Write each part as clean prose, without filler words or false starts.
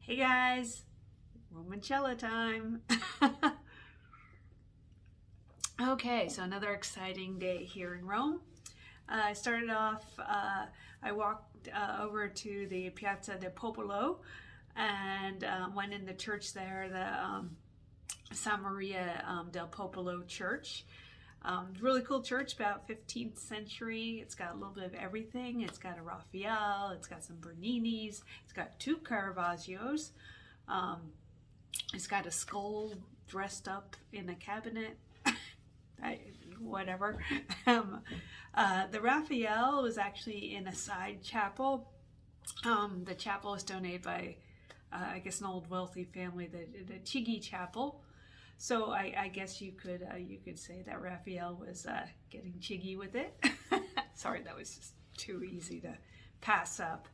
Hey guys, Romancella time. Okay, so another exciting day here in Rome. I started off, I walked over to the Piazza del Popolo and went in the church there, the San Maria del Popolo Church. Really cool church, about 15th century. It's got a little bit of everything. It's got a Raphael, it's got some Berninis, it's got two Caravaggios, um, it's got a skull dressed up in a cabinet. Whatever. The Raphael was actually in a side chapel. The chapel was donated by, I guess, an old wealthy family, the Chigi Chapel. So I guess you could say that Raphael was getting chiggy with it. Sorry, that was just too easy to pass up.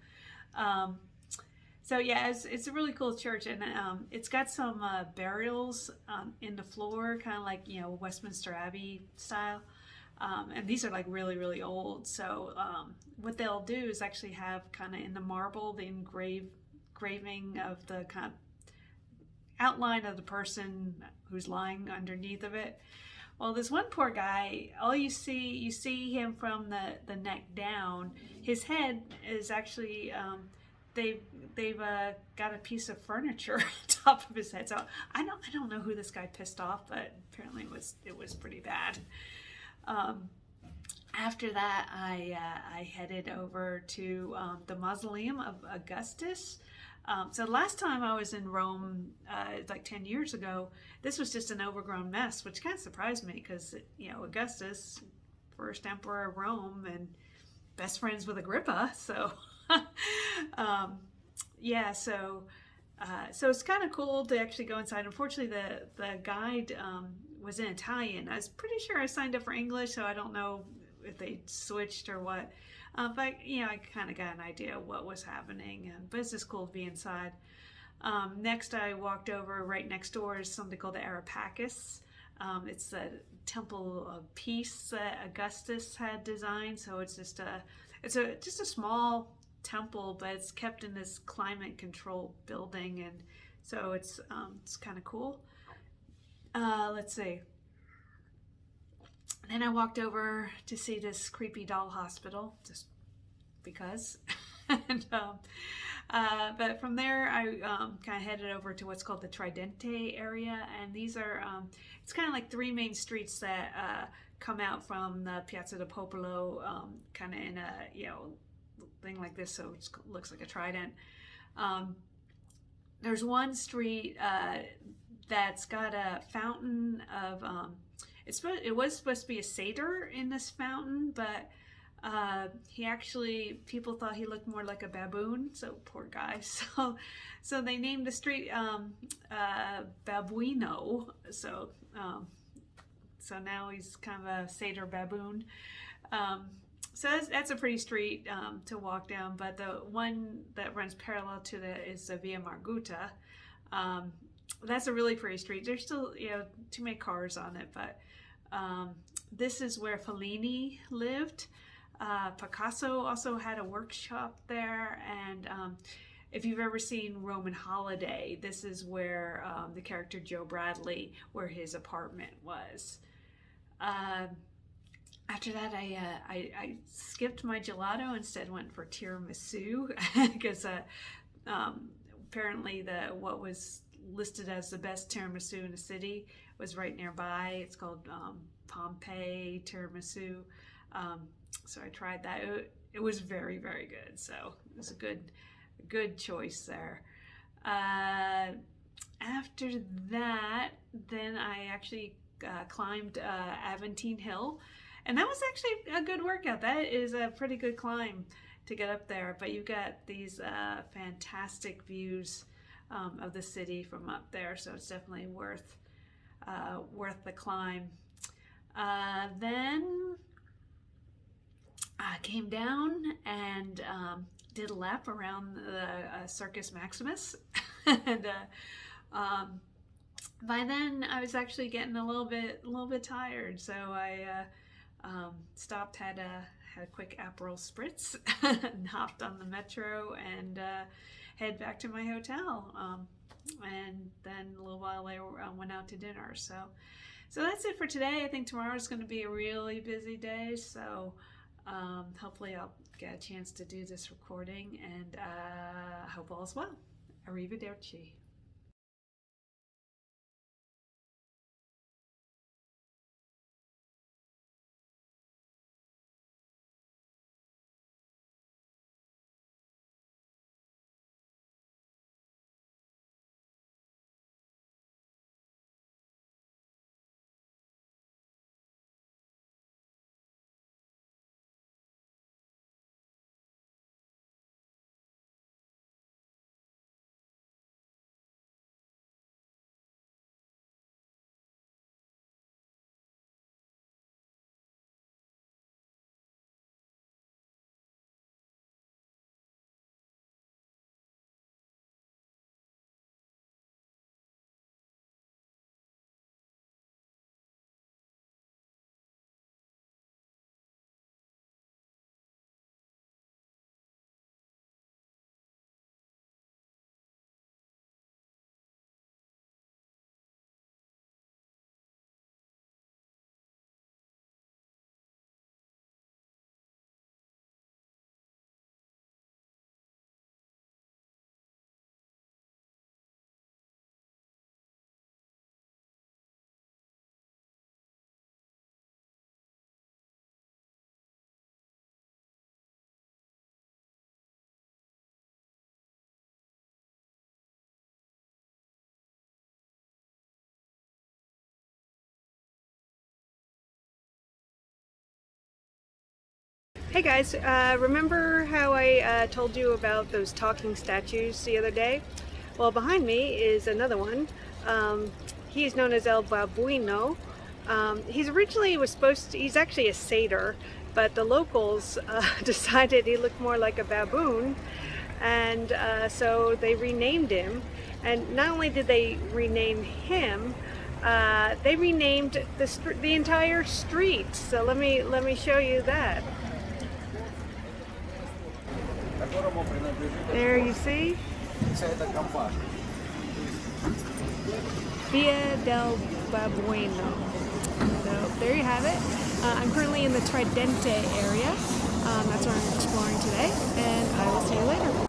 So yeah, it's a really cool church, and it's got some burials in the floor, kind of like Westminster Abbey style. And these are like really really old. So what they'll do is actually have kind of in the marble the engraving of the kind of outline of the person who's lying underneath of it. Well, this one poor guy, all you see him from the neck down. His head is actually they've got a piece of furniture on top of his head. So I don't know who this guy pissed off, but apparently it was pretty bad. After that, I headed over to the mausoleum of Augustus. So last time I was in Rome, like 10 years ago, this was just an overgrown mess, which kind of surprised me because, Augustus, first emperor of Rome and best friends with Agrippa. So, yeah, so it's kind of cool to actually go inside. Unfortunately, the guide was in Italian. I was pretty sure I signed up for English, so I don't know if they switched or what. But I kind of got an idea of what was happening, but it's just cool to be inside. Next, I walked over. Right next door is something called the Areopagus. It's the Temple of Peace that Augustus had designed. So it's just a small temple, but it's kept in this climate-controlled building, and so it's kind of cool. Let's see. Then I walked over to see this creepy doll hospital, just because. And, but from there, I kind of headed over to what's called the Tridente area, and these are it's kind of like three main streets that come out from the Piazza del Popolo, kind of in a thing like this, so it looks like a trident. There's one street that's got a fountain of it was supposed to be a satyr in this fountain, but people thought he looked more like a baboon, so poor guy. So they named the street Babuino. So now he's kind of a satyr baboon. So that's a pretty street to walk down, but the one that runs parallel to that is the Via Margutta. That's a really pretty street. There's still too many cars on it, but this is where Fellini lived. Picasso also had a workshop there, and if you've ever seen Roman Holiday, this is where the character Joe Bradley, where his apartment was. After that, I skipped my gelato, instead went for tiramisu because apparently what was listed as the best tiramisu in the city was right nearby. It's called Pompeii tiramisu. So I tried that. It was very, very good. So it was a good choice there. After that, then I actually climbed Aventine Hill, and that was actually a good workout. That is a pretty good climb to get up there, but you've got these fantastic views of the city from up there, so it's definitely worth the climb. Then I came down and did a lap around the Circus Maximus, and by then I was actually getting a little bit tired, so I stopped, had a quick Aperol spritz, and hopped on the metro, and head back to my hotel. And then a little while later, went out to dinner. So that's it for today. I think tomorrow's going to be a really busy day. So hopefully I'll get a chance to do this recording, and hope all's well. Arrivederci. Hey guys, remember how I told you about those talking statues the other day? Well, behind me is another one. He is known as El Babuino. He's actually a satyr, but the locals decided he looked more like a baboon, and so they renamed him. And not only did they rename him, they renamed the entire street. So let me show you that. There you see, Via del Babuino. So there you have it. I'm currently in the Tridente area. That's where I'm exploring today, and I will see you later.